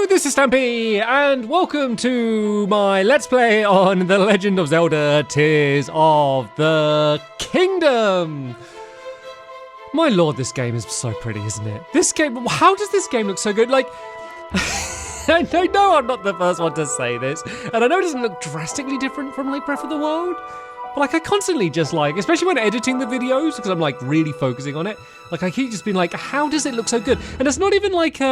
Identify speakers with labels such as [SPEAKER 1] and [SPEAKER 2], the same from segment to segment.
[SPEAKER 1] this is Stampy, and welcome to my Let's Play on The Legend of Zelda Tears of the Kingdom. My lord, this game is so pretty, isn't it? This game, how does this game look so good? Like, I know I'm not the first one to say this, and I know it doesn't look drastically different from like Breath of the Wild, but like I constantly just like, especially when editing the videos, because I'm like really focusing on it, like I keep just being like, how does it look so good? And it's not even like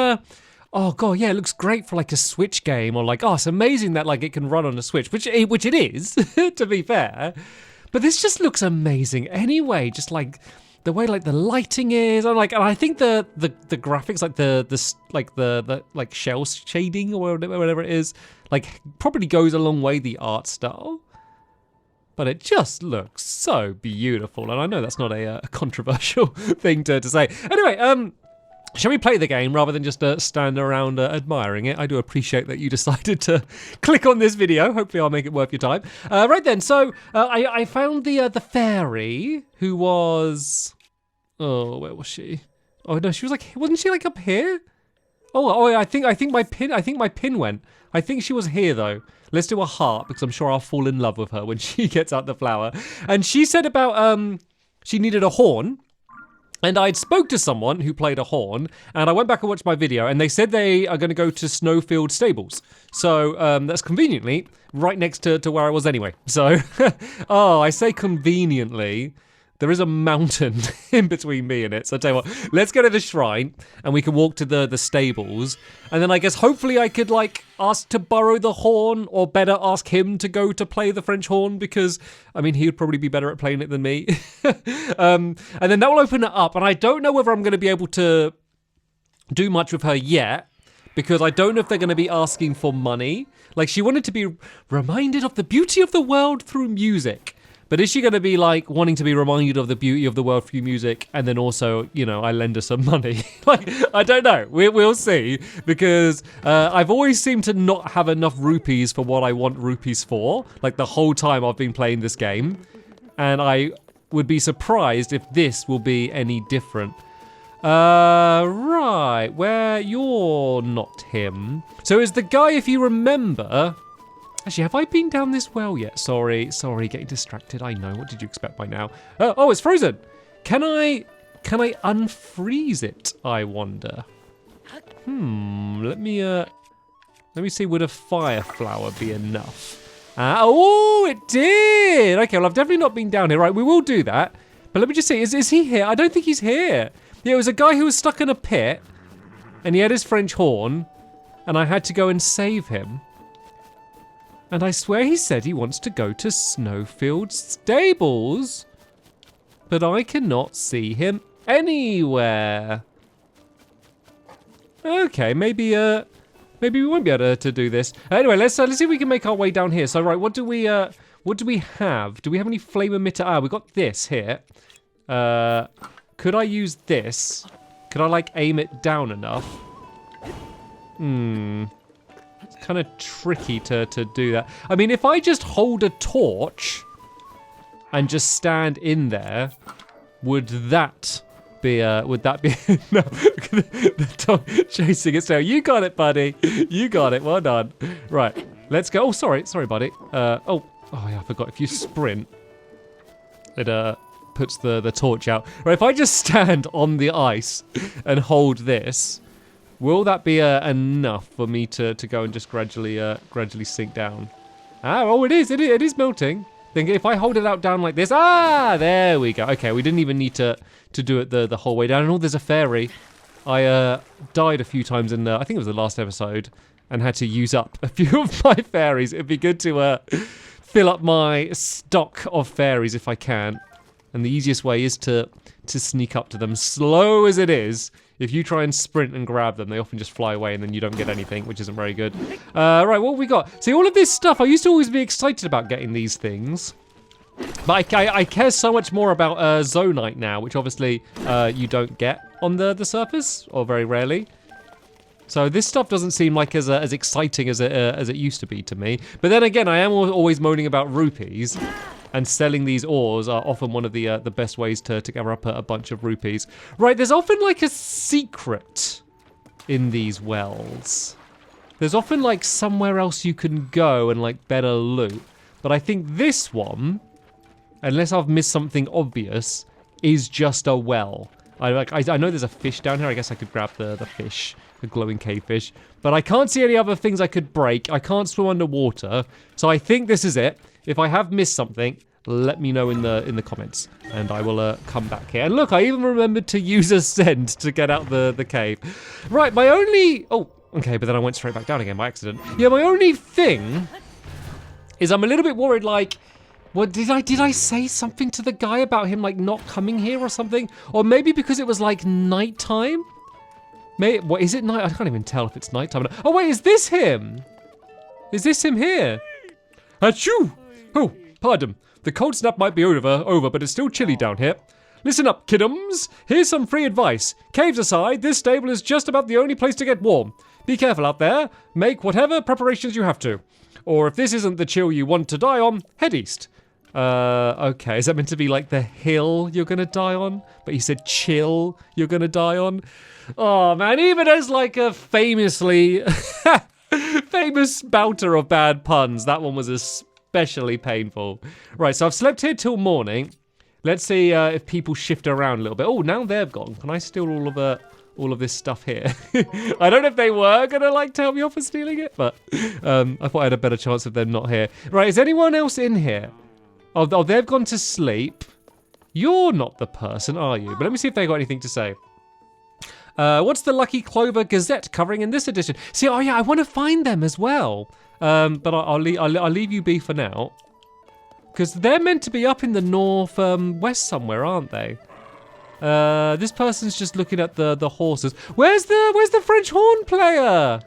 [SPEAKER 1] oh god, yeah, it looks great for like a Switch game, or like, oh, it's amazing that like it can run on a Switch, which it is, to be fair. But this just looks amazing anyway, just like the way like the lighting is, and I think the graphics, like the shell shading or whatever it is, like probably goes a long way, the art style. But it just looks so beautiful, and I know that's not a controversial thing to say. Anyway, shall we play the game rather than just stand around admiring it? I do appreciate that you decided to click on this video. Hopefully I'll make it worth your time. Right then, so I found the fairy who was... Oh, where was she? Oh no, she was like, wasn't she like up here? Oh, I think my pin went. I think she was here though. Let's do a heart, because I'm sure I'll fall in love with her when she gets out the flower. And she said about she needed a horn. And I'd spoke to someone who played a horn, and I went back and watched my video, and they said they are going to go to Snowfield Stables. So that's conveniently right next to where I was anyway. So, oh, I say conveniently. There is a mountain in between me and it. So I tell you what, let's go to the shrine, and we can walk to the stables. And then I guess hopefully I could like ask to borrow the horn, or better ask him to go to play the French horn, because I mean he would probably be better at playing it than me. And then that will open it up, and I don't know whether I'm going to be able to do much with her yet, because I don't know if they're going to be asking for money. Like, she wanted to be reminded of the beauty of the world through music. But is she going to be like wanting to be reminded of the beauty of the world through music, and then also, you know, I lend her some money? Like, I don't know. We'll see, because I've always seemed to not have enough rupees for what I want rupees for, like the whole time I've been playing this game. And I would be surprised if this will be any different. Right, where you're not him. So is the guy, if you remember... Actually, have I been down this well yet? Sorry, getting distracted. I know. What did you expect by now? Oh, it's frozen. Can I unfreeze it, I wonder? Let me see, would a fire flower be enough? Oh, it did. Okay, well, I've definitely not been down here. Right, we will do that. But let me just see, is he here? I don't think he's here. Yeah, it was a guy who was stuck in a pit, and he had his French horn, and I had to go and save him. And I swear he said he wants to go to Snowfield Stables. But I cannot see him anywhere. Okay, maybe we won't be able to do this. Anyway, let's see if we can make our way down here. So right, what do we have? Do we have any flame emitter? We got this here. Could I use this? Could I like aim it down enough? It's kind of tricky to do that. I mean, if I just hold a torch and just stand in there, would that be enough? The dog chasing its tail. You got it, buddy. You got it. Well done. Right, let's go. Oh, sorry, buddy. Oh yeah, I forgot. If you sprint, it puts the torch out. Right, if I just stand on the ice and hold this, will that be enough for me to go and just gradually sink down? Oh, it is melting. Then if I hold it out down like this, there we go. Okay, we didn't even need to do it the whole way down. And there's a fairy. I died a few times in I think it was the last episode, and had to use up a few of my fairies. It'd be good to fill up my stock of fairies if I can. And the easiest way is to sneak up to them, slow as it is. If you try and sprint and grab them, they often just fly away, and then you don't get anything, which isn't very good. Right, what have we got? See, all of this stuff, I used to always be excited about getting these things. But I care so much more about Zonite now, which obviously you don't get on the surface, or very rarely. So this stuff doesn't seem like as exciting as it used to be to me. But then again, I am always moaning about rupees. And selling these ores are often one of the best ways to gather up a bunch of rupees. Right, there's often like a secret in these wells. there's often like somewhere else you can go and like better loot. But I think this one, unless I've missed something obvious, is just a well. I know there's a fish down here. I guess I could grab the fish, the glowing cave fish. But I can't see any other things I could break. I can't swim underwater. So I think this is it. If I have missed something, let me know in the comments, and I will come back here. And look, I even remembered to use Ascend to get out the cave. Right, my only... Oh, okay, but then I went straight back down again by accident. Yeah, my only thing is I'm a little bit worried, like... What, did I say something to the guy about him, like, not coming here or something? Or maybe because it was, like, nighttime? What, is it night? I can't even tell if it's nighttime. Oh, wait, is this him? Is this him here? Achoo! Oh, pardon. The cold snap might be over, but it's still chilly down here. Listen up, kiddoms. Here's some free advice. Caves aside, this stable is just about the only place to get warm. Be careful out there. Make whatever preparations you have to. Or if this isn't the chill you want to die on, head east. Okay, is that meant to be like the hill you're gonna die on? But he said chill you're gonna die on? Oh man, even as like a famously famous spouter of bad puns, that one was especially painful. Right, so I've slept here till morning. Let's see if people shift around a little bit. Oh, now they're gone. Can I steal all of this stuff here? I don't know if they were gonna like tell me off for stealing it, but I thought I had a better chance of them not here. Right, is anyone else in here? Oh, they've gone to sleep. You're not the person, are you? But let me see if they got anything to say. What's the Lucky Clover Gazette covering in this edition? See, oh yeah, I want to find them as well. But I'll leave you be for now. Because they're meant to be up in the north west somewhere, aren't they? This person's just looking at the horses. Where's the French horn player?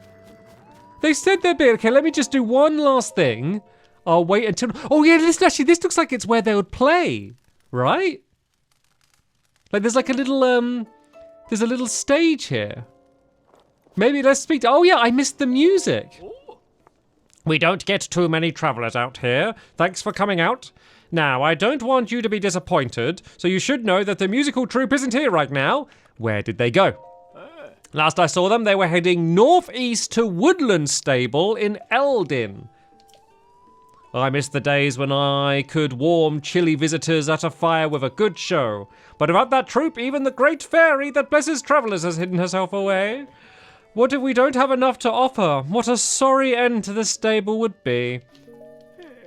[SPEAKER 1] They said they'd be okay. Let me just do one last thing. I'll wait until. Oh yeah, listen. Actually, this looks like it's where they would play, right? Like there's like a little there's a little stage here. Maybe let's speak to. Oh yeah, I missed the music. We don't get too many travelers out here. Thanks for coming out. Now, I don't want you to be disappointed, so you should know that the musical troupe isn't here right now. Where did they go? Last I saw them, they were heading northeast to Woodland Stable in Eldin. I miss the days when I could warm chilly visitors at a fire with a good show. But about that troupe, even the great fairy that blesses travellers has hidden herself away. What if we don't have enough to offer? What a sorry end to the stable would be.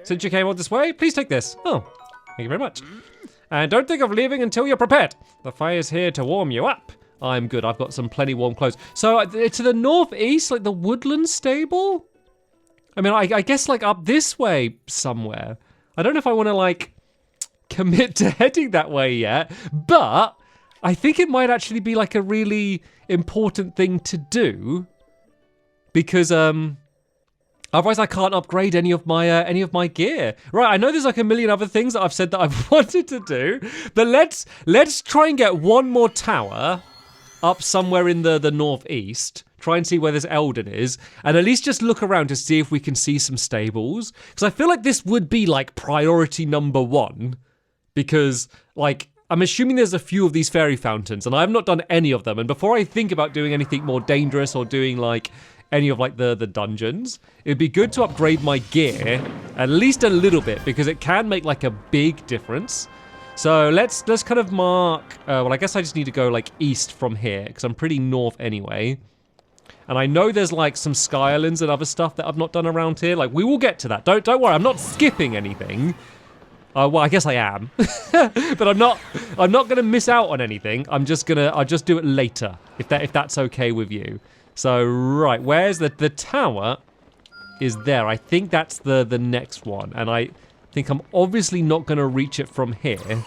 [SPEAKER 1] Since you came all this way, please take this. Oh, thank you very much. And don't think of leaving until you're prepared. The fire's here to warm you up. I'm good, I've got some plenty warm clothes. So to the northeast, like the Woodland Stable? I mean, I guess like up this way somewhere. I don't know if I want to like commit to heading that way yet, but I think it might actually be like a really important thing to do because otherwise I can't upgrade any of my gear. Right, I know there's like a million other things that I've said that I've wanted to do, but let's try and get one more tower up somewhere in the northeast. Try and see where this Eldon is, and at least just look around to see if we can see some stables. Because I feel like this would be like priority number one, because like I'm assuming there's a few of these fairy fountains, and I have not done any of them. And before I think about doing anything more dangerous or doing like any of like the dungeons, it'd be good to upgrade my gear at least a little bit because it can make like a big difference. So let's kind of mark. Well, I guess I just need to go like east from here because I'm pretty north anyway. And I know there's like some Sky Islands and other stuff that I've not done around here. Like we will get to that. Don't worry. I'm not skipping anything. Well, I guess I am, but I'm not going to miss out on anything. I'll just do it later if that's okay with you. So right, where's the tower? Is there? I think that's the next one, and I think I'm obviously not going to reach it from here.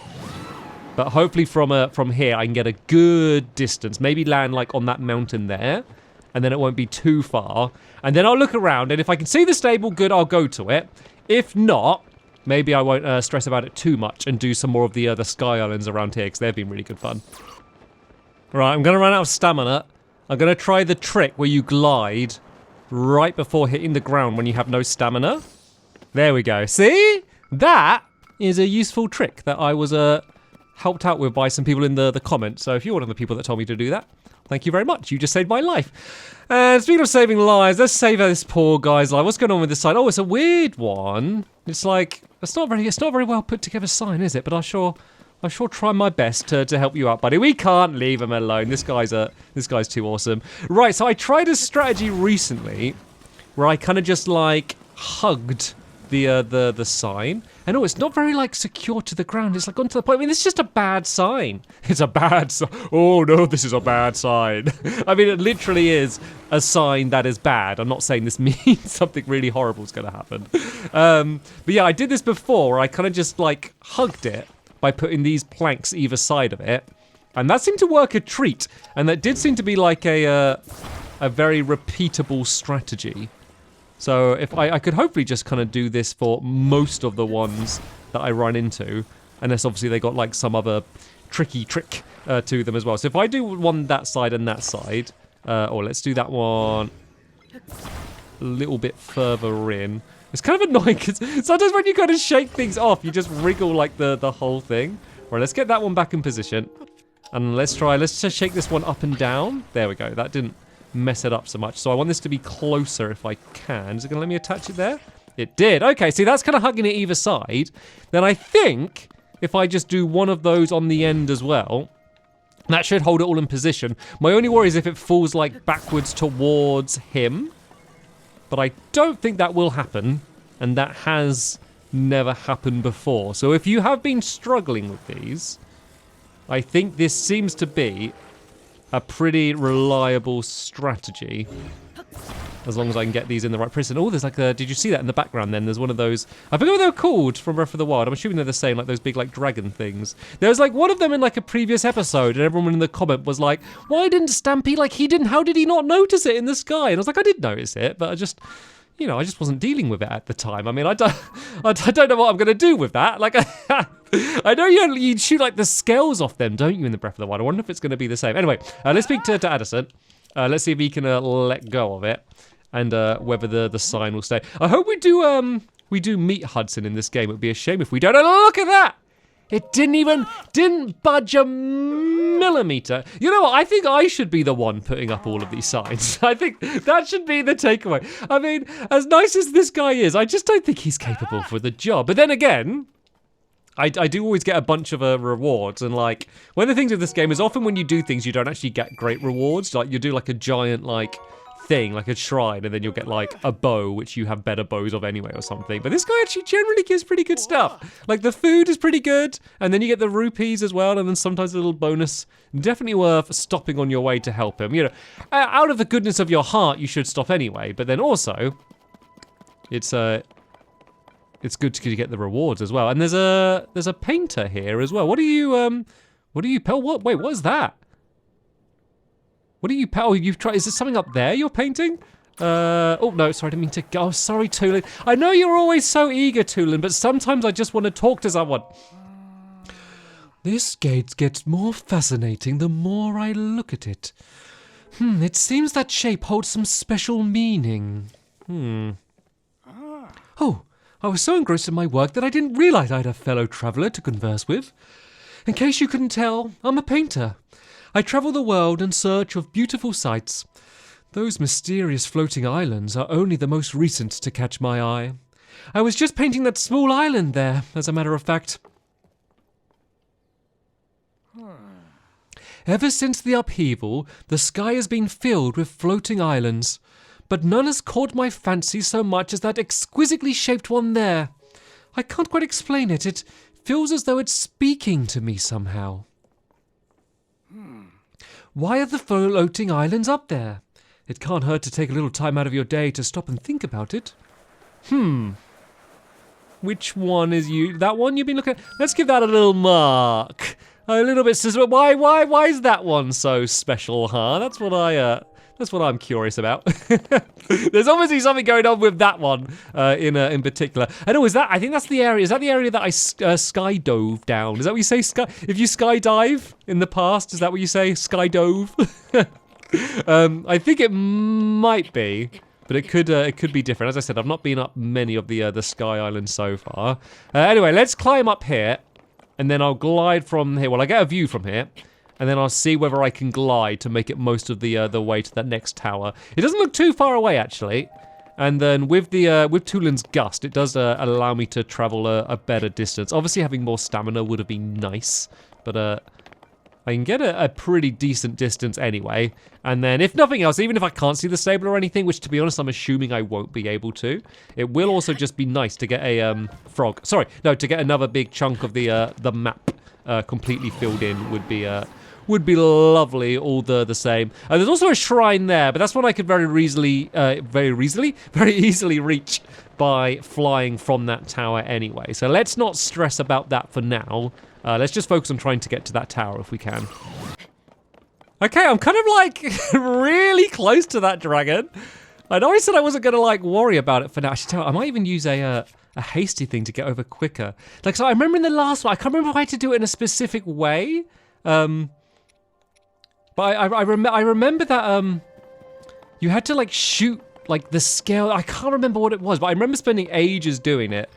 [SPEAKER 1] But hopefully from here I can get a good distance. Maybe land like on that mountain there. And then it won't be too far. And then I'll look around, and if I can see the stable, good, I'll go to it. If not, maybe I won't stress about it too much and do some more of the Sky Islands around here, because they've been really good fun. Right, I'm going to run out of stamina. I'm going to try the trick where you glide right before hitting the ground when you have no stamina. There we go. See? That is a useful trick that I was helped out with by some people in the comments. So if you're one of the people that told me to do that, thank you very much. You just saved my life. And speaking of saving lives, let's save this poor guy's life. What's going on with this sign? Oh, it's a weird one. It's like it's not a very well put together sign, is it? But I'll sure try my best to help you out, buddy. We can't leave him alone. This guy's too awesome. Right, so I tried a strategy recently where I kind of just like hugged the sign. And it's not very like secure to the ground. It's like gone to the point. I mean, this is just a bad sign. It's a bad sign. Oh no, this is a bad sign. I mean, it literally is a sign that is bad. I'm not saying this means something really horrible is going to happen. But yeah, I did this before where I kind of just like hugged it by putting these planks either side of it. And that seemed to work a treat. And that did seem to be like a very repeatable strategy. So if I could hopefully just kind of do this for most of the ones that I run into, unless obviously they got like some other tricky trick to them as well. So if I do one that side and that side, or let's do that one a little bit further in. It's kind of annoying because sometimes when you kind of shake things off, you just wriggle like the whole thing. Right, let's get that one back in position. And let's just shake this one up and down. There we go, that didn't mess it up so much. So I want this to be closer if I can. Is it gonna let me attach it there? It did. Okay, see, that's kind of hugging it either side. Then I think if I just do one of those on the end as well, that should hold it all in position. My only worry is if it falls like backwards towards him, but I don't think that will happen, and that has never happened before. So if you have been struggling with these, I think this seems to be a pretty reliable strategy, as long as I can get these in the right position. Oh, there's like a, did you see that in the background then? There's one of those, I forget what they were called from Breath of the Wild. I'm assuming they're the same, like those big like dragon things. There was like one of them in like a previous episode, and everyone in the comment was like, why didn't Stampy, like how did he not notice it in the sky? And I was like, I did notice it, but I just wasn't dealing with it at the time. I mean, I don't know what I'm going to do with that. Like, I know you shoot like the scales off them, don't you, in the Breath of the Wild? I wonder if it's going to be the same. Anyway, let's speak to Addison. Let's see if he can let go of it, and whether the sign will stay. I hope we do meet Hudson in this game. It would be a shame if we don't. Oh, look at that! It didn't budge a millimeter. You know what? I think I should be the one putting up all of these signs. I think that should be the takeaway. I mean, as nice as this guy is, I just don't think he's capable for the job. But then again, I do always get a bunch of rewards. And like, one of the things with this game is often when you do things, you don't actually get great rewards. Like you do like a giant like thing, like a shrine, and then you'll get like a bow, which you have better bows of anyway or something. But this guy actually generally gives pretty good stuff. Like the food is pretty good, and then you get the rupees as well, and then sometimes a little bonus. Definitely worth stopping on your way to help him. You know, out of the goodness of your heart, you should stop anyway. But then also, it's good to get the rewards as well. And there's a painter here as well. What are you wait, what is that? What are you, oh, you've tried, is there something up there you're painting? Oh no, sorry, I didn't mean to go. Oh, sorry, Tulin. I know you're always so eager, Tulin, but sometimes I just want to talk to someone. This gate gets more fascinating the more I look at it. It seems that shape holds some special meaning. Oh, I was so engrossed in my work that I didn't realize I had a fellow traveler to converse with. In case you couldn't tell, I'm a painter. I travel the world in search of beautiful sights. Those mysterious floating islands are only the most recent to catch my eye. I was just painting that small island there, as a matter of fact. Ever since the upheaval, the sky has been filled with floating islands, but none has caught my fancy so much as that exquisitely shaped one there. I can't quite explain it. It feels as though it's speaking to me somehow. Why are the floating islands up there? It can't hurt to take a little time out of your day to stop and think about it. Which one is you? That one you've been looking at? Let's give that a little mark. A little bit. Why is that one so special, huh? That's what I'm curious about. There's obviously something going on with that one in particular. And I think that's the area. Is that the area that I skydove down? Is that what you say? If you skydive in the past, is that what you say? Skydove? I think it might be, but it could be different. As I said, I've not been up many of the Sky Islands so far. Anyway, let's climb up here. and then I'll glide from here. Well, I get a view from here, and then I'll see whether I can glide to make it most of the way to that next tower. It doesn't look too far away, actually. And then with Tulin's Gust, it does allow me to travel a better distance. Obviously, having more stamina would have been nice, but I can get a pretty decent distance anyway. And then, if nothing else, even if I can't see the stable or anything, which to be honest, I'm assuming I won't be able to, it will also just be nice to get a frog. Sorry, no, to get another big chunk of the map completely filled in would be lovely all the same. There's also a shrine there, but that's one I could very easily reach by flying from that tower anyway. So let's not stress about that for now. Let's just focus on trying to get to that tower if we can. Okay, I'm kind of like really close to that dragon. I know I said I wasn't gonna like worry about it for now. Actually, I might even use a hasty thing to get over quicker. Like, so I remember in the last one, I can't remember if I had to do it in a specific way. But I remember that you had to like shoot like the scale. I can't remember what it was, but I remember spending ages doing it.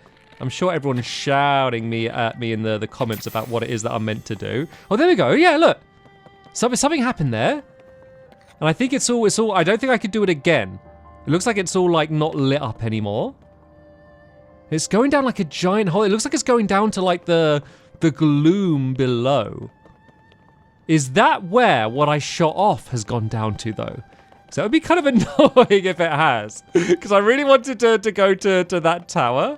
[SPEAKER 1] I'm sure everyone is shouting at me in the comments about what it is that I'm meant to do. Oh, there we go. Yeah, look. Something happened there. And I think it's all, I don't think I could do it again. It looks like it's all like not lit up anymore. It's going down like a giant hole. It looks like it's going down to like the gloom below. Is that where what I shot off has gone down to though? So it would be kind of annoying if it has. Because I really wanted to go to that tower.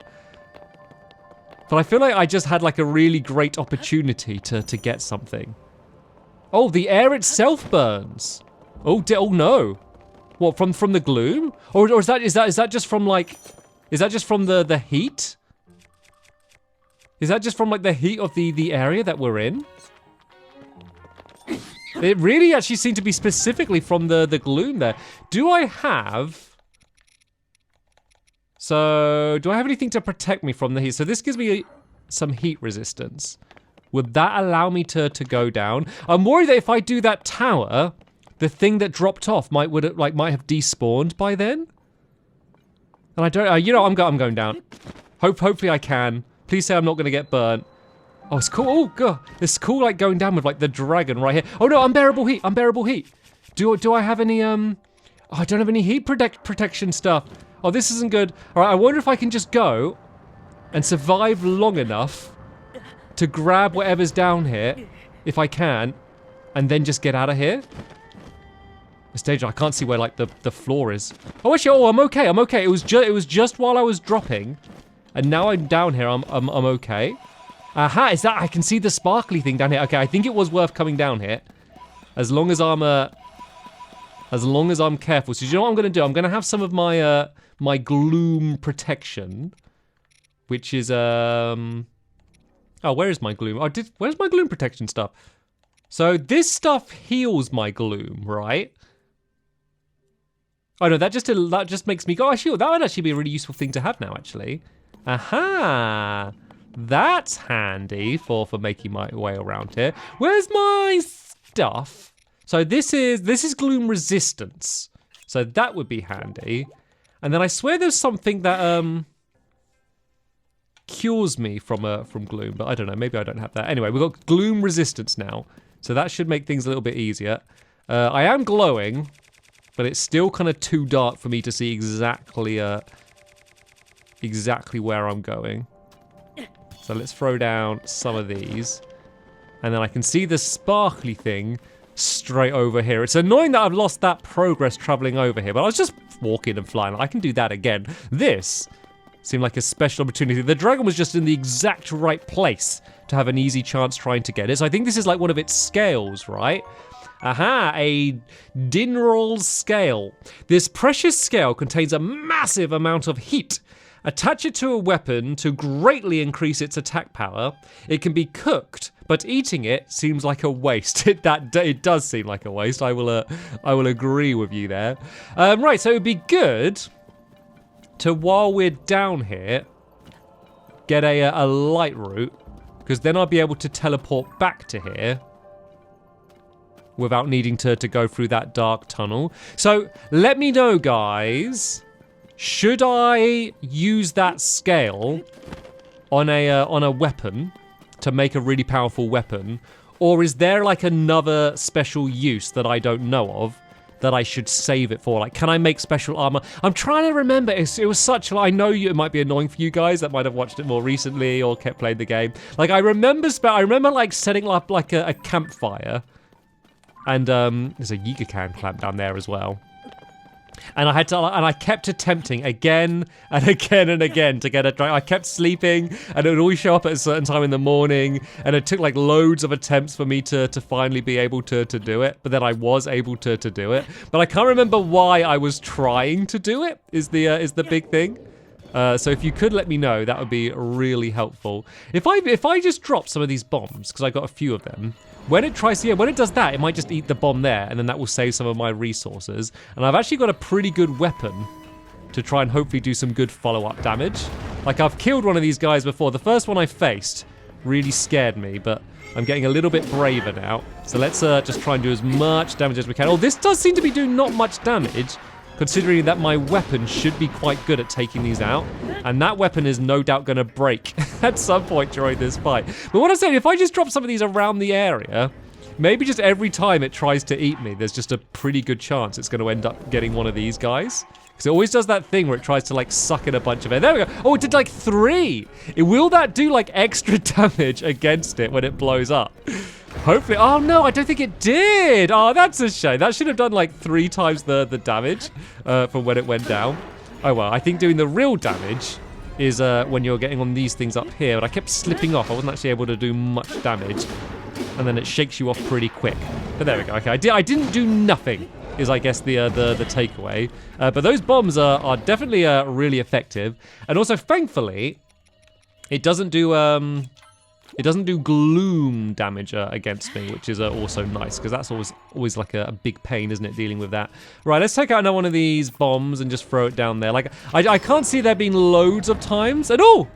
[SPEAKER 1] But I feel like I just had like a really great opportunity to get something. Oh, the air itself burns. Oh no. What, from the gloom? Or is that just from like, is that just from the heat? Is that just from like the heat of the area that we're in? It really actually seemed to be specifically from the gloom there. Do I have anything to protect me from the heat? So this gives me some heat resistance. Would that allow me to go down? I'm worried that if I do that tower, the thing that dropped off might have despawned by then. And I don't, you know, I'm going down. Hopefully I can. Please say I'm not gonna get burnt. Oh, it's cool. Oh god, it's cool like going down with like the dragon right here. Oh no, unbearable heat. Unbearable heat. Do I have any Oh, I don't have any heat protection stuff. Oh, this isn't good. All right, I wonder if I can just go and survive long enough to grab whatever's down here, if I can, and then just get out of here. It's dangerous. I can't see where like the floor is. Oh, actually, I'm okay. I'm okay. It was just while I was dropping, and now I'm down here. I'm okay. Aha! Is that I can see the sparkly thing down here? Okay, I think it was worth coming down here, as long as I'm careful. So you know what I'm gonna do? I'm gonna have some of my my gloom protection, which is oh, where is my gloom? Where's my gloom protection stuff? So this stuff heals my gloom, right? Oh no, that just makes me go. Oh, actually, that would actually be a really useful thing to have now. Actually, aha, that's handy for making my way around here. Where's my stuff? So this is gloom resistance. So that would be handy. And then I swear there's something that cures me from gloom, but I don't know. Maybe I don't have that. Anyway, we've got gloom resistance now, so that should make things a little bit easier. I am glowing, but it's still kind of too dark for me to see exactly where I'm going. So let's throw down some of these, and then I can see the sparkly thing straight over here. It's annoying that I've lost that progress traveling over here, but I was just walking and flying. I can do that again. This seemed like a special opportunity. The dragon was just in the exact right place to have an easy chance trying to get it. So I think this is like one of its scales, right? Aha, a dineral scale. This precious scale contains a massive amount of heat. Attach it to a weapon to greatly increase its attack power. It can be cooked, but eating it seems like a waste. It does seem like a waste. I will agree with you there. Right, so it would be good to, while we're down here, get a light route, because then I'll be able to teleport back to here without needing to go through that dark tunnel. So let me know, guys. Should I use that scale on a weapon to make a really powerful weapon? Or is there like another special use that I don't know of that I should save it for? Like, can I make special armor? I'm trying to remember. It was such, I know it might be annoying for you guys that might have watched it more recently or kept playing the game. Like, I remember like setting up like a campfire. And there's a Yiga clamp down there as well. And I kept attempting again and again and again to get I kept sleeping, and it would always show up at a certain time in the morning, and it took like loads of attempts for me to finally be able to do it, but then I was able to do it. But I can't remember why I was trying to do it, is the big thing. So if you could let me know, that would be really helpful. If I just drop some of these bombs, because I got a few of them, when it does that, it might just eat the bomb there, and then that will save some of my resources. And I've actually got a pretty good weapon to try and hopefully do some good follow-up damage. Like, I've killed one of these guys before. The first one I faced really scared me, but I'm getting a little bit braver now. So let's just try and do as much damage as we can. Oh, this does seem to be doing not much damage, considering that my weapon should be quite good at taking these out. And that weapon is no doubt going to break at some point during this fight. But what I'm saying, if I just drop some of these around the area, maybe just every time it tries to eat me, there's just a pretty good chance it's going to end up getting one of these guys. Because it always does that thing where it tries to like suck in a bunch of air. There we go. Oh, it did like 3. Will that do like extra damage against it when it blows up? Hopefully. Oh no, I don't think it did. Oh, that's a shame. That should have done like 3 times the damage from when it went down. Oh well, I think doing the real damage is when you're getting on these things up here, but I kept slipping off. I wasn't actually able to do much damage, and then it shakes you off pretty quick. But there we go. Okay, I didn't do nothing, is I guess the takeaway. But those bombs are definitely really effective, and also thankfully, it doesn't do gloom damage against me, which is also nice, because that's always like a big pain, isn't it, dealing with that. Right, let's take out another one of these bombs and just throw it down there. Like, I can't see there being loads of times. And oh,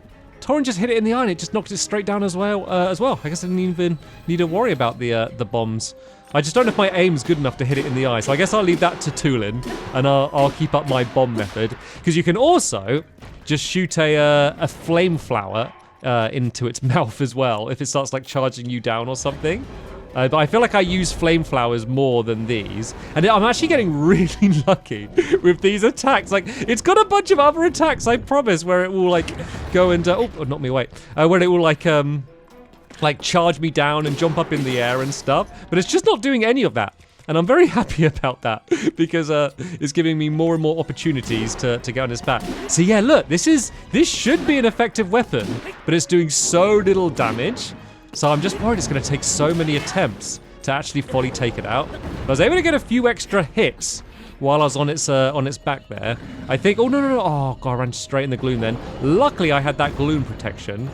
[SPEAKER 1] Torrin just hit it in the eye and it just knocked it straight down as well. I guess I didn't even need to worry about the bombs. I just don't know if my aim's good enough to hit it in the eye, so I guess I'll leave that to Tulin, and I'll keep up my bomb method. Because you can also just shoot a flame flower into its mouth as well if it starts like charging you down or something. But I feel like I use flame flowers more than these, and I'm actually getting really lucky with these attacks. Like, it's got a bunch of other attacks, I promise, where it will like go and oh, not me, wait, where it will like charge me down and jump up in the air and stuff, but it's just not doing any of that. And I'm very happy about that, because it's giving me more and more opportunities to get on his back. So yeah, look, this should be an effective weapon, but it's doing so little damage. So I'm just worried it's going to take so many attempts to actually fully take it out. But I was able to get a few extra hits while I was on its back there. I think, oh no, oh god, I ran straight in the gloom then. Luckily I had that gloom protection,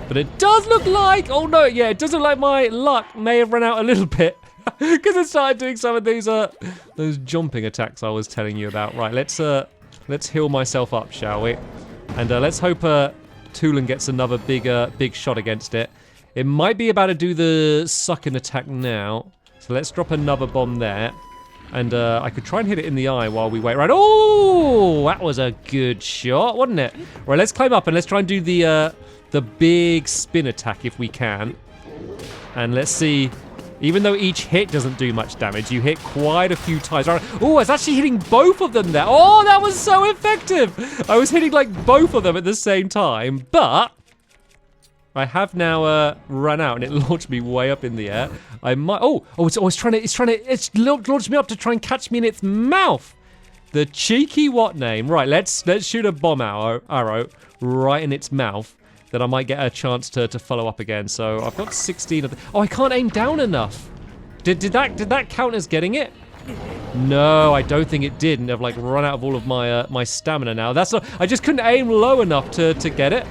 [SPEAKER 1] but it does look like, oh no, yeah, it does look like my luck may have run out a little bit. Because it started doing some of those jumping attacks I was telling you about. Right, let's heal myself up, shall we? And let's hope Tulin gets another big shot against it. It might be about to do the sucking attack now. So let's drop another bomb there. And I could try and hit it in the eye while we wait. Right, oh, that was a good shot, wasn't it? Right, let's climb up and let's try and do the big spin attack if we can. And let's see. Even though each hit doesn't do much damage, you hit quite a few times. Oh, it's actually hitting both of them there. Oh, that was so effective. I was hitting like both of them at the same time, but I have now run out and it launched me way up in the air. I might, it's launched me up to try and catch me in its mouth. The cheeky what name? Right, let's shoot a bomb arrow right in its mouth. Then I might get a chance to follow up again. So I've got 16 of them. Oh, I can't aim down enough. Did that count as getting it? No, I don't think it did. And I've like run out of all of my stamina now. I just couldn't aim low enough to get it.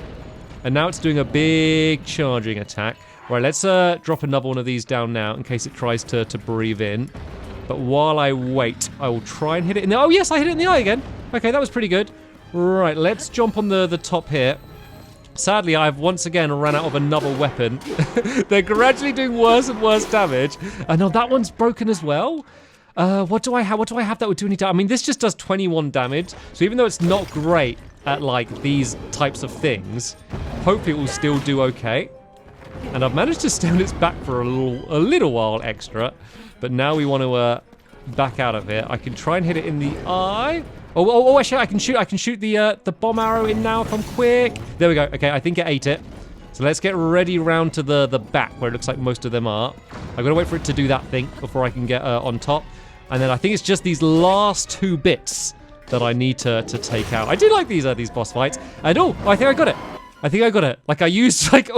[SPEAKER 1] And now it's doing a big charging attack. Right, let's drop another one of these down now in case it tries to breathe in. But while I wait, I will try and hit it in the... Oh yes, I hit it in the eye again. Okay, that was pretty good. Right, let's jump on the top here. Sadly, I've once again run out of another weapon. They're gradually doing worse and worse damage. No, that one's broken as well. What do I have? What do I have that would do any damage? I mean, this just does 21 damage. So even though it's not great at like these types of things, hopefully it will still do okay. And I've managed to stay on its back for a little while extra. But now we want to back out of it. I can try and hit it in the eye. Oh, actually, I can shoot the bomb arrow in now if I'm quick. There we go. Okay, I think it ate it. So let's get ready round to the back where it looks like most of them are. I've got to wait for it to do that thing before I can get on top. And then I think it's just these last 2 bits that I need to take out. I do like these boss fights. And I think I got it. I think I got it. Like I used like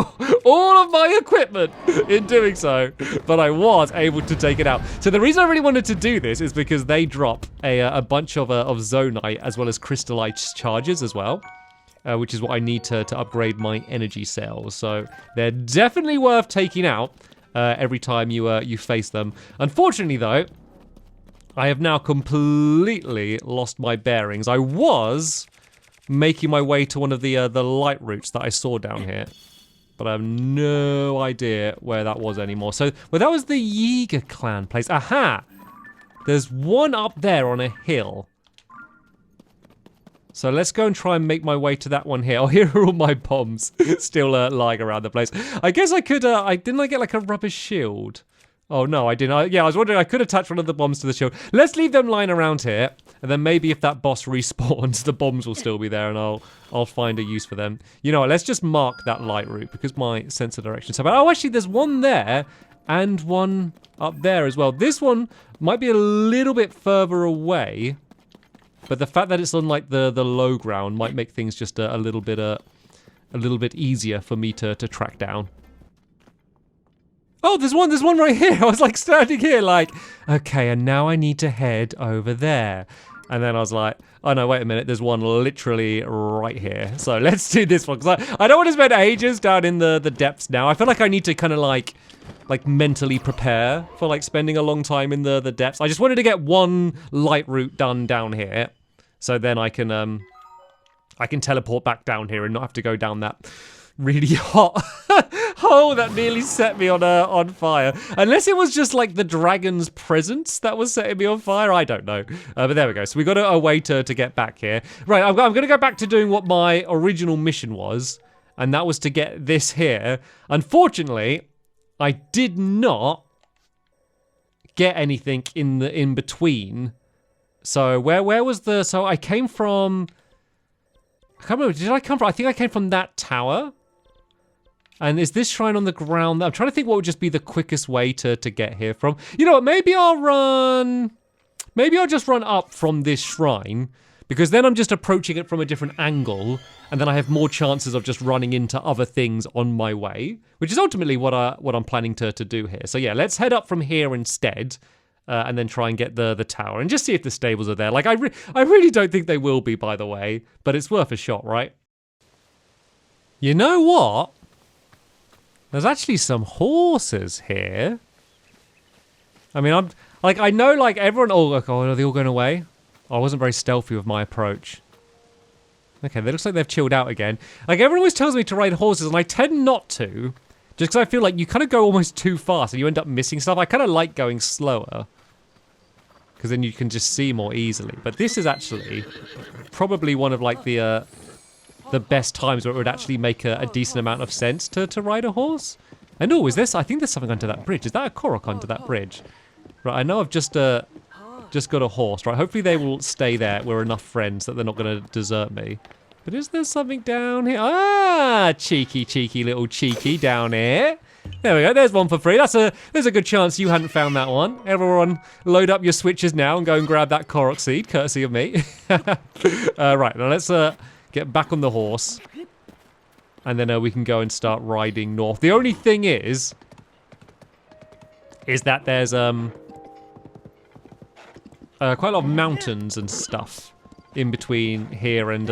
[SPEAKER 1] all of my equipment in doing so, but I was able to take it out. So the reason I really wanted to do this is because they drop a bunch of zonite as well as crystallite charges as well, which is what I need to upgrade my energy cells. So they're definitely worth taking out every time you face them. Unfortunately though, I have now completely lost my bearings. I was making my way to one of the light routes that I saw down here, but I have no idea where that was anymore. So, well, that was the Yeager clan place. Aha! There's one up there on a hill. So let's go and try and make my way to that one here. Oh, here are all my bombs still lying around the place. I guess I could, didn't I get like a rubber shield? Oh, no, I didn't. Yeah, I was wondering, I could attach one of the bombs to the shield. Let's leave them lying around here, and then maybe if that boss respawns, the bombs will still be there, and I'll find a use for them. You know what, let's just mark that light route, because my sense of direction is so bad. Oh, actually, there's one there, and one up there as well. This one might be a little bit further away, but the fact that it's on, like, the low ground might make things just a little bit easier for me to track down. Oh, there's one right here. I was like standing here like, okay, and now I need to head over there. And then I was like, oh no, wait a minute, there's one literally right here. So let's do this one, because I don't want to spend ages down in the depths now. I feel like I need to kind of like mentally prepare for like spending a long time in the depths. I just wanted to get one light route done down here. So then I can teleport back down here and not have to go down that really hot hole that nearly set me on fire. Unless it was just like the dragon's presence that was setting me on fire, I don't know. But there we go. So we got a way to get back here. Right, I'm going to go back to doing what my original mission was, and that was to get this here. Unfortunately, I did not get anything in between. So where was the? So I came from. I can't remember. Did I come from? I think I came from that tower. And is this shrine on the ground? I'm trying to think what would just be the quickest way to get here from. You know what? Maybe I'll just run up from this shrine, because then I'm just approaching it from a different angle, and then I have more chances of just running into other things on my way, which is ultimately what I'm planning to do here. So yeah, let's head up from here instead, and then try and get the tower, and just see if the stables are there. Like I really don't think they will be, by the way, but it's worth a shot, right? You know what? There's actually some horses here. I mean, I know like everyone, are they all going away? Oh, I wasn't very stealthy with my approach. Okay, it looks like they've chilled out again. Like everyone always tells me to ride horses, and I tend not to, just because I feel like you kind of go almost too fast and you end up missing stuff. I kind of like going slower, because then you can just see more easily. But this is actually probably one of like the best times where it would actually make a decent amount of sense to ride a horse. And oh, is this? I think there's something under that bridge. Is that a korok under that bridge? Right, I know I've just got a horse. Right, hopefully they will stay there. We're enough friends that they're not going to desert me. But is there something down here? Ah, cheeky little cheeky down here. There we go. There's one for free. There's a good chance you hadn't found that one. Everyone, load up your switches now and go and grab that korok seed, courtesy of me. Right, now let's get back on the horse, and then we can go and start riding north. The only thing is that there's quite a lot of mountains and stuff in between here and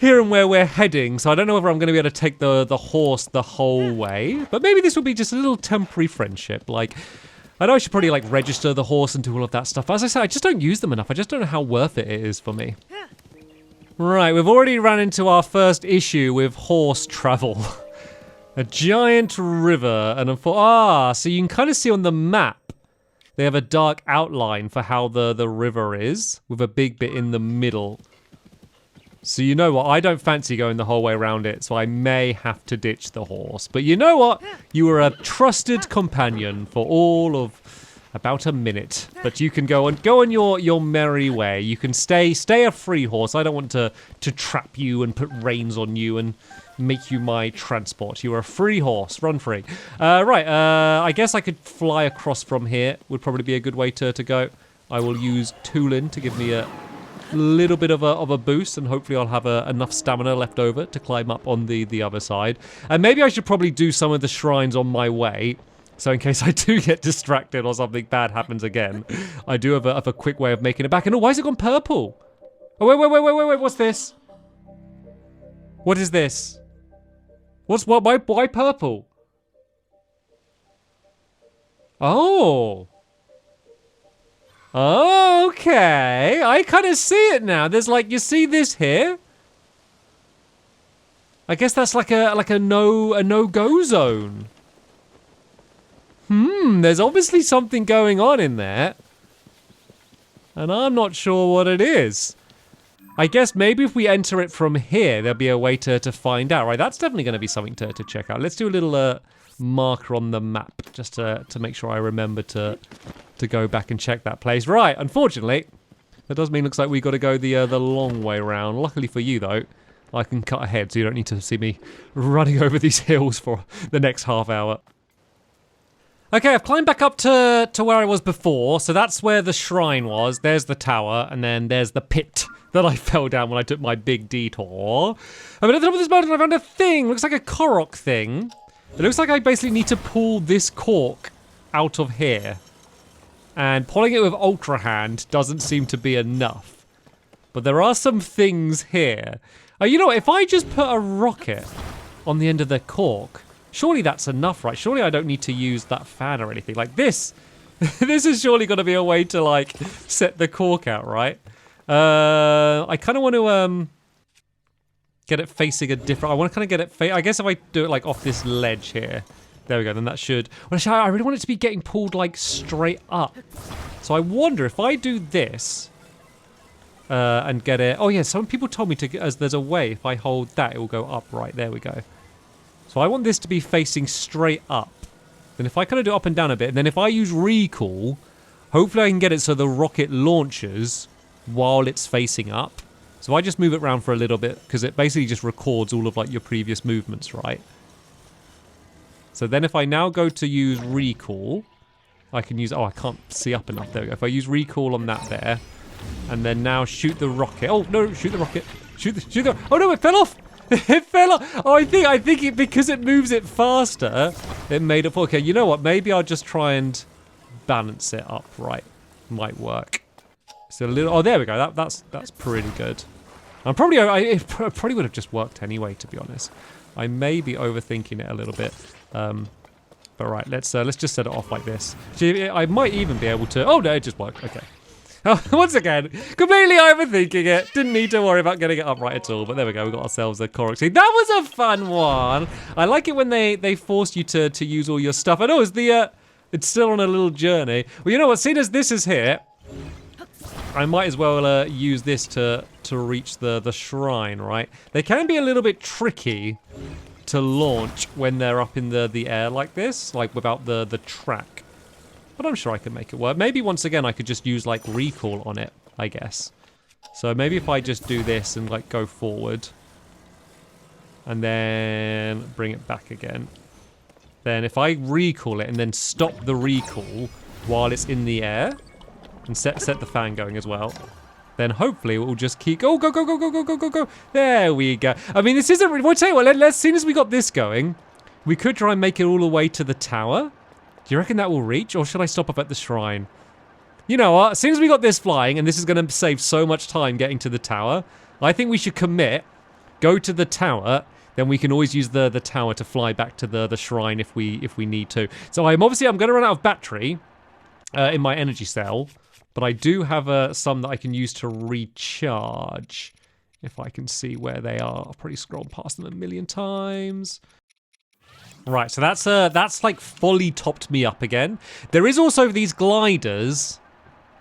[SPEAKER 1] where we're heading. So I don't know whether I'm going to be able to take the horse the whole way, but maybe this will be just a little temporary friendship. Like, I know I should probably like register the horse and do all of that stuff. But as I said, I just don't use them enough. I just don't know how worth it is for me. Right, we've already run into our first issue with horse travel. A giant river and so you can kind of see on the map they have a dark outline for how the river is, with a big bit in the middle. So you know what? I don't fancy going the whole way around it, so I may have to ditch the horse. But you know what? You were a trusted companion for all of about a minute. But you can go on your merry way. You can stay a free horse. I don't want to trap you and put reins on you and make you my transport. You are a free horse. Run free. Right. I guess I could fly across from here. Would probably be a good way to go. I will use Tulin to give me a little bit of a boost, and hopefully I'll have enough stamina left over to climb up on the other side. And maybe I should probably do some of the shrines on my way, so in case I do get distracted or something bad happens again, I do have a quick way of making it back. And oh, why has it gone purple? Oh, wait, what's this? What is this? Why purple? Oh. Okay, I kind of see it now. There's like, you see this here? I guess that's like a no-go zone. There's obviously something going on in there. And I'm not sure what it is. I guess maybe if we enter it from here, there'll be a way to find out, right? That's definitely going to be something to check out. Let's do a little marker on the map just to make sure I remember to go back and check that place. Right, unfortunately, that does mean looks like we got to go the long way around. Luckily for you, though, I can cut ahead, so you don't need to see me running over these hills for the next half hour. Okay, I've climbed back up to where I was before, so that's where the shrine was. There's the tower, and then there's the pit that I fell down when I took my big detour. And at the top of this mountain, I found a thing. Looks like a korok thing. It looks like I basically need to pull this cork out of here. And pulling it with Ultra Hand doesn't seem to be enough. But there are some things here. You know what, if I just put a rocket on the end of the cork, surely that's enough, right? Surely I don't need to use that fan or anything. Like this. This is surely got to be a way to, like, set the cork out, right? I kind of want to get it facing a different... I want to kind of get it... I guess if I do it, like, off this ledge here. There we go, then that should... Well, actually, I really want it to be getting pulled, like, straight up. So I wonder if I do this and get it... Oh, yeah, some people told me to... As there's a way, if I hold that, it will go up. Right, there we go. So I want this to be facing straight up. Then if I kind of do up and down a bit, and then if I use recall, hopefully I can get it so the rocket launches while it's facing up. So I just move it around for a little bit, because it basically just records all of, like, your previous movements, right? So then if I now go to use recall, I can use... Oh, I can't see up enough. There we go. If I use recall on that there, and then now shoot the rocket. Oh, no, shoot the rocket. Shoot the... Oh, no, it fell off. It fell off. Oh, I think it, because it moves it faster, it made it... Okay, you know what? Maybe I'll just try and balance it up, right? Might work. So a little... Oh, there we go. That's pretty good. I'm probably... It probably would have just worked anyway, to be honest. I may be overthinking it a little bit. But right, let's just set it off like this. I might even be able to... Oh, no, it just worked. Okay. Once again, completely overthinking it. Didn't need to worry about getting it up right at all. But there we go. We got ourselves a korok seed. That was a fun one. I like it when they force you to use all your stuff. I know it's still on a little journey. Well, you know what? Seeing as this is here, I might as well use this to reach the shrine, right? They can be a little bit tricky to launch when they're up in the air like this, like without the track. But I'm sure I can make it work. Maybe once again I could just use like recall on it, I guess. So maybe if I just do this and like go forward and then bring it back again. Then if I recall it and then stop the recall while it's in the air and set the fan going as well, then hopefully it will just keep... Go. There we go. I mean, this isn't really... Well, I'll tell you what, as soon as we got this going, we could try and make it all the way to the tower. Do you reckon that will reach? Or should I stop up at the shrine? You know what? As soon as we got this flying, and this is going to save so much time getting to the tower, I think we should commit, go to the tower, then we can always use the tower to fly back to the shrine if we need to. So I'm going to run out of battery in my energy cell. But I do have some that I can use to recharge. If I can see where they are. I've probably scrolled past them a million times. Right, so that's like fully topped me up again. There is also these gliders.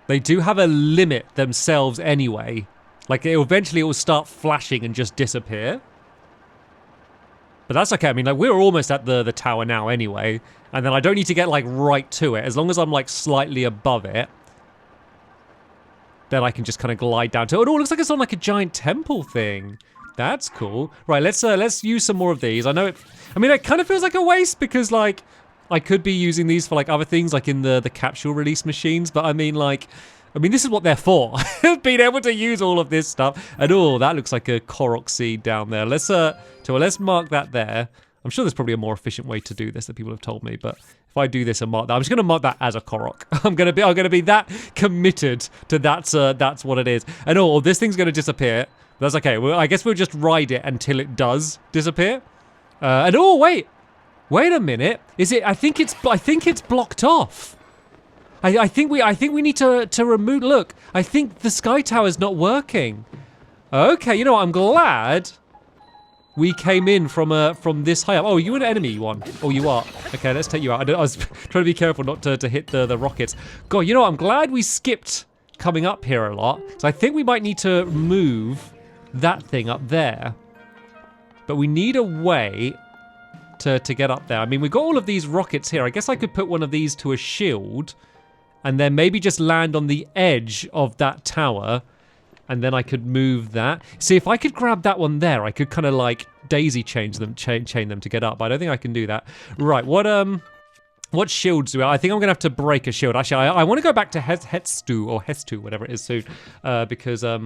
[SPEAKER 1] They do have a limit themselves anyway Like, eventually it will start flashing and just disappear. But that's okay. I mean, like, we're almost at the tower now anyway. And then I don't need to get, like, right to it. As long as I'm, like, slightly above it, then I can just kind of glide down to it. Oh, it looks like it's on, like, a giant temple thing. That's cool. Right, let's use some more of these. I know it... I mean, it kind of feels like a waste because, like, I could be using these for, like, other things, like in the capsule release machines. But, I mean, like... this is what they're for. Being able to use all of this stuff. And oh, that looks like a korok seed down there. Let's mark that there. I'm sure there's probably a more efficient way to do this that people have told me, but if I do this and mark that, I'm just gonna mark that as a korok. I'm gonna be that committed to that's what it is. And oh, this thing's gonna disappear. That's okay. Well, I guess we'll just ride it until it does disappear. And oh, wait a minute. Is it? I think it's blocked off. I think we need to remove. Look, I think the sky tower's not working. Okay, you know what? I'm glad we came in from this high up. Oh, are you an enemy one? Oh, you are. Okay, let's take you out. I was trying to be careful not to hit the rockets. God, you know what? I'm glad we skipped coming up here a lot. So I think we might need to move that thing up there. But we need a way to get up there. I mean, we've got all of these rockets here. I guess I could put one of these to a shield and then maybe just land on the edge of that tower, and then I could move that. See, if I could grab that one there, I could kind of like daisy chain them to get up, but I don't think I can do that. Right, what shields do I think I'm gonna have to break a shield. Actually, I want to go back to Hestu, whatever it is soon, because I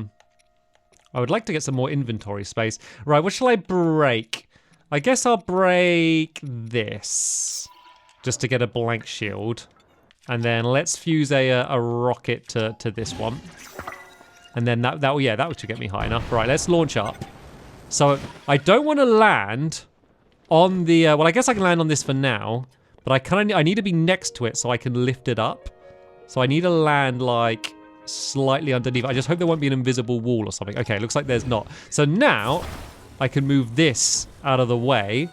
[SPEAKER 1] would like to get some more inventory space. Right, what shall I break? I guess I'll break this, just to get a blank shield. And then let's fuse a rocket to this one. And then that should get me high enough. Right, let's launch up. So I don't want to land on the, well, I guess I can land on this for now, but I need to be next to it so I can lift it up. So I need to land like slightly underneath. I just hope there won't be an invisible wall or something. Okay, looks like there's not. So now I can move this out of the way.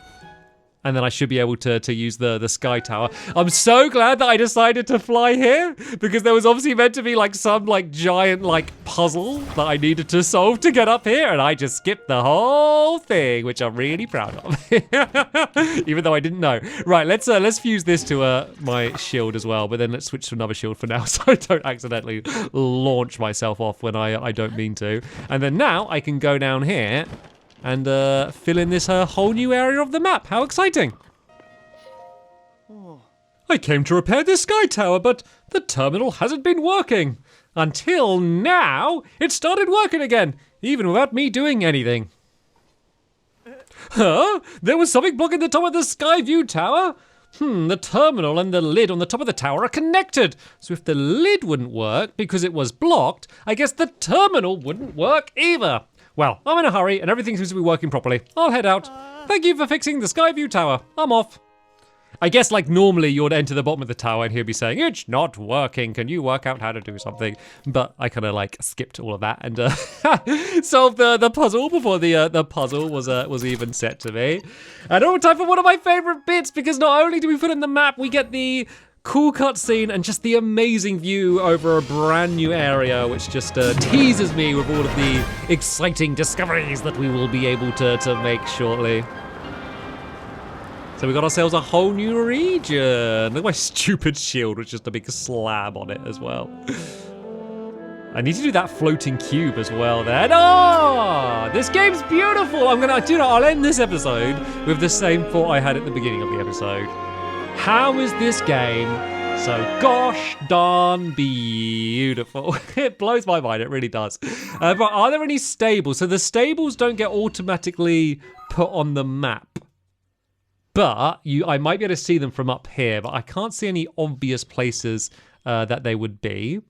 [SPEAKER 1] And then I should be able to use the sky tower. I'm so glad that I decided to fly here, because there was obviously meant to be like some like giant like puzzle that I needed to solve to get up here, and I just skipped the whole thing, which I'm really proud of. Even though I didn't know. Right, let's fuse this to my shield as well, but then let's switch to another shield for now so I don't accidentally launch myself off when I don't mean to. And then now I can go down here and fill in this whole new area of the map. How exciting! I came to repair this sky tower, but the terminal hasn't been working. Until now, it started working again, even without me doing anything. Huh? There was something blocking the top of the sky view tower? The terminal and the lid on the top of the tower are connected. So if the lid wouldn't work because it was blocked, I guess the terminal wouldn't work either. Well, I'm in a hurry and everything seems to be working properly. I'll head out. Thank you for fixing the Skyview Tower. I'm off. I guess like normally you'd enter the bottom of the tower and he'll be saying, it's not working. Can you work out how to do something? But I kind of like skipped all of that and solved the puzzle before the puzzle was even set to me. And all time for one of my favorite bits, because not only do we put in the map, we get the cool cutscene and just the amazing view over a brand new area, which just teases me with all of the exciting discoveries that we will be able to make shortly. So we got ourselves a whole new region. Look at my stupid shield with just a big slab on it as well. I need to do that floating cube as well then. Oh, this game's beautiful. I'll end this episode with the same thought I had at the beginning of the episode. How is this game so gosh darn beautiful? It blows my mind, it really does. But are there any stables? So the stables don't get automatically put on the map. But I might be able to see them from up here, but I can't see any obvious places that they would be.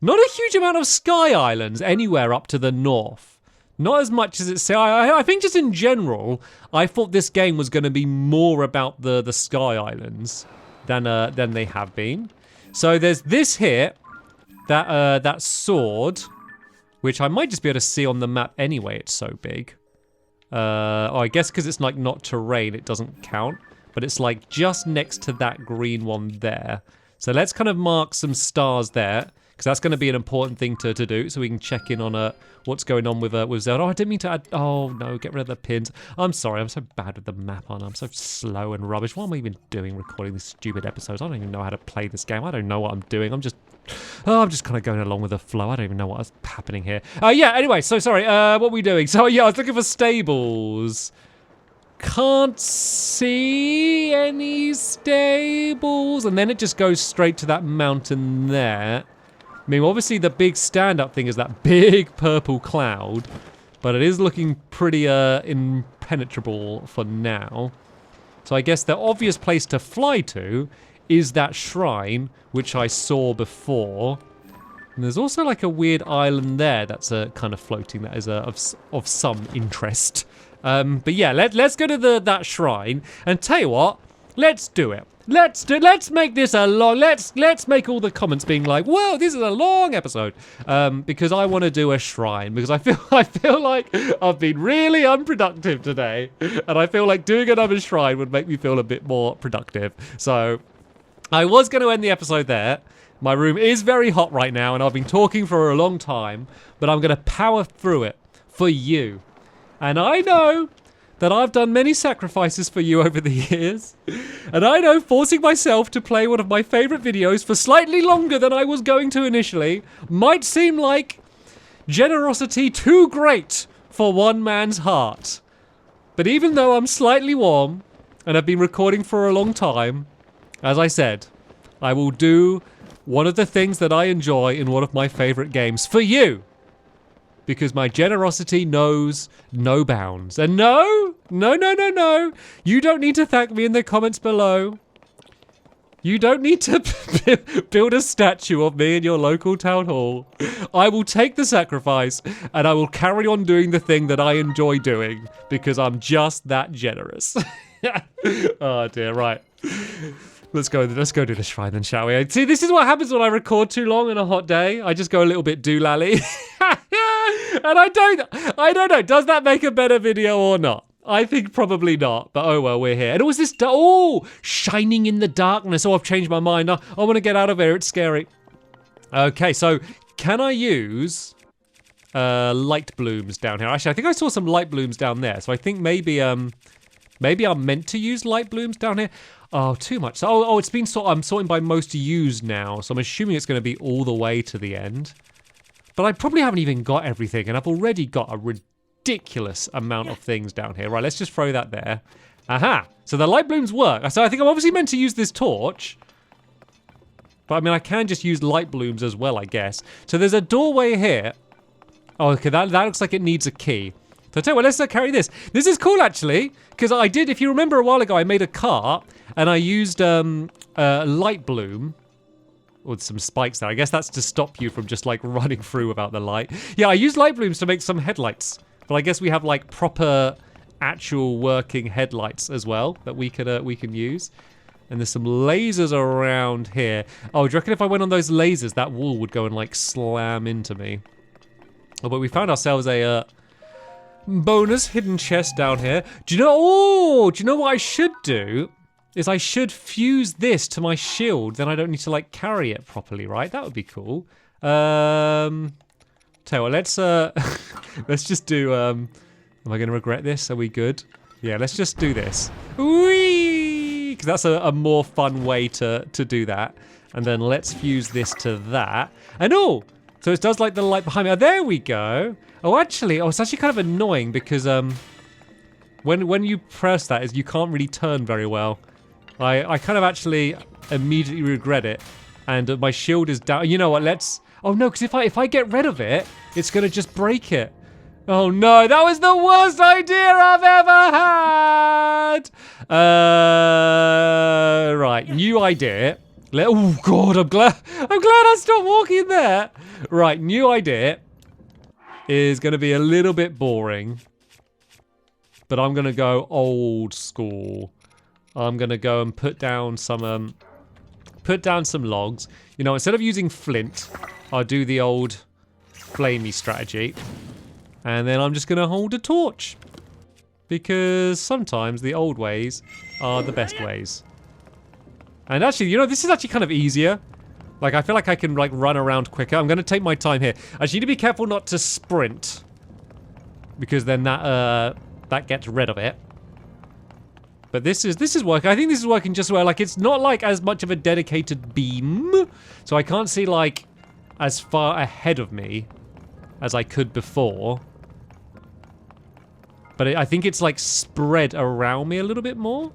[SPEAKER 1] Not a huge amount of sky islands anywhere up to the north. Not as much as it's... I think just in general, I thought this game was going to be more about the sky islands than they have been. So there's this here, that sword, which I might just be able to see on the map anyway, it's so big. I guess because it's like not terrain, it doesn't count. But it's like just next to that green one there. So let's kind of mark some stars there. because that's going to be an important thing to do, so we can check in on what's going on with Zelda. Oh, I didn't mean to add. Oh no, get rid of the pins. I'm sorry, I'm so bad with the map, aren't I? I'm so slow and rubbish. What am I even doing recording these stupid episodes? I don't even know how to play this game. I don't know what I'm doing. I'm just kind of going along with the flow. I don't even know what's happening here. Yeah. Anyway, so sorry. What were we doing? So yeah, I was looking for stables. Can't see any stables, and then it just goes straight to that mountain there. I mean, obviously the big stand-up thing is that big purple cloud, but it is looking pretty impenetrable for now. So I guess the obvious place to fly to is that shrine, which I saw before. And there's also like a weird island there that's kind of floating that is of some interest. But yeah, let's go to that shrine and tell you what, let's do it. Let's make this a long. Let's make all the comments being like, "Whoa, this is a long episode," because I want to do a shrine because I feel like I've been really unproductive today, and I feel like doing another shrine would make me feel a bit more productive. So I was going to end the episode there. My room is very hot right now, and I've been talking for a long time, but I'm going to power through it for you. And I know that I've done many sacrifices for you over the years. And I know forcing myself to play one of my favourite videos for slightly longer than I was going to initially might seem like generosity too great for one man's heart. But even though I'm slightly warm and have been recording for a long time, as I said, I will do one of the things that I enjoy in one of my favourite games for you. Because my generosity knows no bounds. And no, you don't need to thank me in the comments below. You don't need to build a statue of me in your local town hall. I will take the sacrifice and I will carry on doing the thing that I enjoy doing because I'm just that generous. Oh dear, right. Let's go do the shrine then, shall we? See, this is what happens when I record too long on a hot day. I just go a little bit doolally. And I don't know, does that make a better video or not? I think probably not, but oh well, we're here. And it was this, shining in the darkness. Oh, I've changed my mind. I want to get out of here, it's scary. Okay, so can I use light blooms down here? Actually, I think I saw some light blooms down there, so I think maybe I'm meant to use light blooms down here. Oh, too much. So, it's been I'm sorting by most used now, so I'm assuming it's going to be all the way to the end. But I probably haven't even got everything, and I've already got a ridiculous amount of things down here. Right, let's just throw that there. Aha! So the light blooms work. So I think I'm obviously meant to use this torch. But I mean, I can just use light blooms as well, I guess. So there's a doorway here. Oh, okay, that looks like it needs a key. So I tell you what, let's carry this. This is cool, actually, because I did, if you remember a while ago, I made a cart, and I used light bloom. With some spikes there. I guess that's to stop you from just like running through without the light. Yeah, I used light blooms to make some headlights. But I guess we have like proper, actual working headlights as well that we can use. And there's some lasers around here. Oh, do you reckon if I went on those lasers, that wall would go and like slam into me? Oh, but we found ourselves a bonus hidden chest down here. Do you know what I should do? Is I should fuse this to my shield, then I don't need to like carry it properly, right? That would be cool. Tell you what, let's just do am I gonna regret this? Are we good? Yeah, let's just do this. Whee! Because that's a more fun way to do that. And then let's fuse this to that. And so it does like the light behind me. Oh, there we go. Oh, actually, it's actually kind of annoying because when you press that, you can't really turn very well. I kind of actually immediately regret it, and my shield is down. You know what? Oh no, because if I get rid of it, it's gonna just break it. Oh no, that was the worst idea I've ever had. Right, new idea. Oh god, I'm glad I stopped walking there. Right, new idea is gonna be a little bit boring, but I'm gonna go old school. I'm gonna go and put down some logs. You know, instead of using flint, I'll do the old flamey strategy. And then I'm just gonna hold a torch. Because sometimes the old ways are the best ways. And actually, you know, this is actually kind of easier. Like, I feel like I can, like, run around quicker. I'm going to take my time here. I just need to be careful not to sprint. Because then that gets rid of it. But this is working. I think this is working just well. Like, it's not, like, as much of a dedicated beam. So I can't see, like, as far ahead of me as I could before. But I think it's, like, spread around me a little bit more.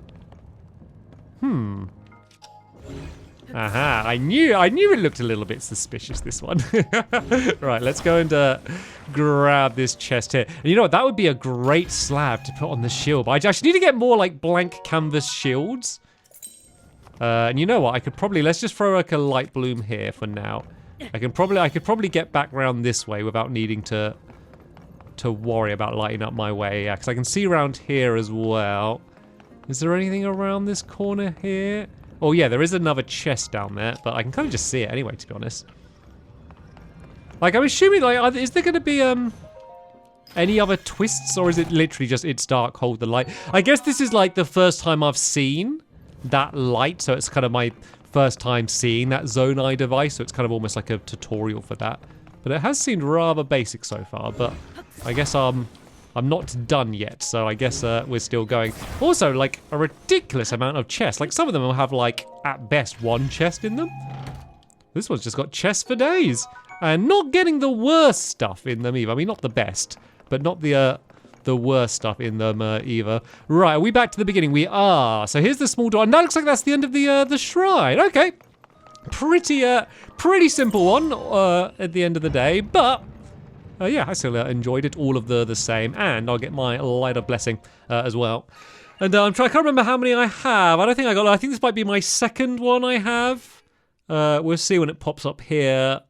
[SPEAKER 1] Aha, I knew it looked a little bit suspicious, this one. Right, let's go and grab this chest here. And you know what, that would be a great slab to put on the shield. But I actually need to get more, like, blank canvas shields. And you know what, I could probably, let's just throw, like, a light bloom here for now. I could probably get back around this way without needing to worry about lighting up my way. Yeah, because I can see around here as well. Is there anything around this corner here? Oh yeah, there is another chest down there, but I can kind of just see it anyway, to be honest. Like, I'm assuming, like, is there going to be any other twists, or is it literally just it's dark, hold the light? I guess this is like the first time I've seen that light, so it's kind of my first time seeing that Zone Eye device, so it's kind of almost like a tutorial for that. But it has seemed rather basic so far, but I guess I'm not done yet, so I guess we're still going. Also, like, a ridiculous amount of chests. Like, some of them will have, like, at best one chest in them. This one's just got chests for days. And not getting the worst stuff in them either. I mean, not the best, but not the worst stuff in them either. Right, are we back to the beginning? We are. So here's the small door, and that looks like that's the end of the shrine. Okay. Pretty simple one at the end of the day, but yeah, I still enjoyed it all of the same, and I'll get my light of blessing as well. And I can't remember how many I have. I don't think I think this might be my second one I have. We'll see when it pops up here.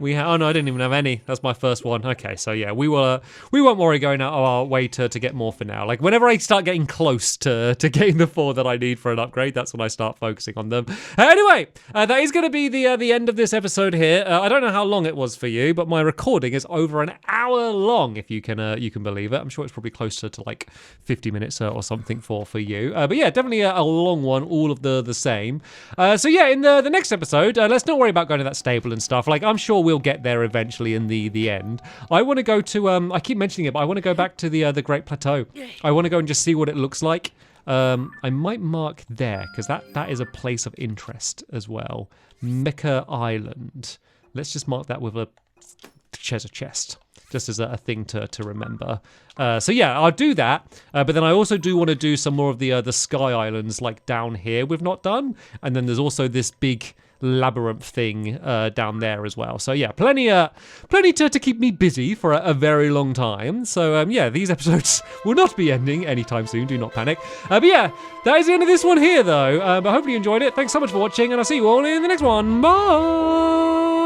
[SPEAKER 1] Oh no, I didn't even have any. That's my first one. Okay, so yeah, we won't worry going out of our way to get more for now. Like, whenever I start getting close to getting the 4 that I need for an upgrade, that's when I start focusing on them. Anyway, that is going to be the end of this episode here. I don't know how long it was for you, but my recording is over an hour long, if you can believe it. I'm sure it's probably closer to like 50 minutes or something for you. But yeah, definitely a long one, all of the same. So yeah, in the next episode, let's not worry about going to that stable and stuff. Like, I'm sure we'll get there eventually in the end. I want to go to I keep mentioning it, but I want to go back to the Great Plateau. I want to go and just see what it looks like. I might mark there because that is a place of interest as well. Mecha Island. Let's just mark that with a treasure chest, just as a thing to remember. So yeah, I'll do that. But then I also do want to do some more of the Sky Islands, like down here we've not done. And then there's also this big labyrinth thing down there as well. So yeah, plenty to keep me busy for a very long time. So yeah, these episodes will not be ending anytime soon, do not panic. But yeah, that is the end of this one here though. But hopefully you enjoyed it. Thanks so much for watching, and I'll see you all in the next one. Bye!